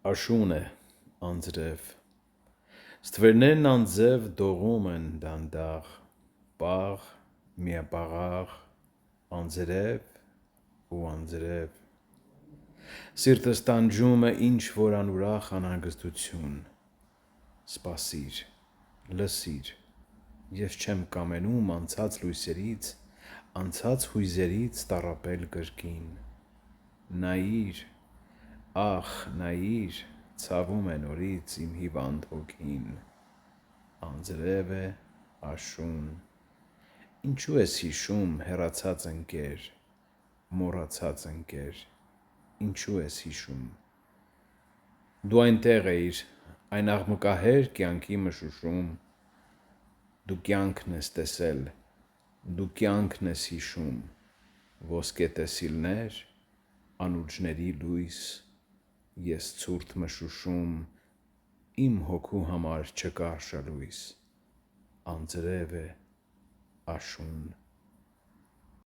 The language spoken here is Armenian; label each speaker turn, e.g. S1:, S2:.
S1: Աշուն է անձրև, ստվերներն անձև դողում են դանդաղ, պաղ, միապաղաղ, անձրև ու անձրև, սիրտս տանջում է ինչ-որ անուրախ անհանգստություն, սպասիր, լսիր, ես չեմ կամենում անցած լույսերից, անցած հույզերից տառապել կրկին, նայիր, ախ նայիր, ցավում է նորից իմ հիվանդ հոգին, անձրև է, աշուն, ինչու ես հիշում հեռացած ընկեր, մոռացած ընկեր, ինչու ես հիշում, դու այնտեղ էիր, այն աղմկահեր կյանքի մշուշում, դու կյանքն ես տեսել, դու կյանքն ես հիշում, ոսկե տեսիլներ, անուրջների լույս, ես ցուրտ մշուշում, իմ հոգու համար չկա արշալույս, անձրև է, աշուն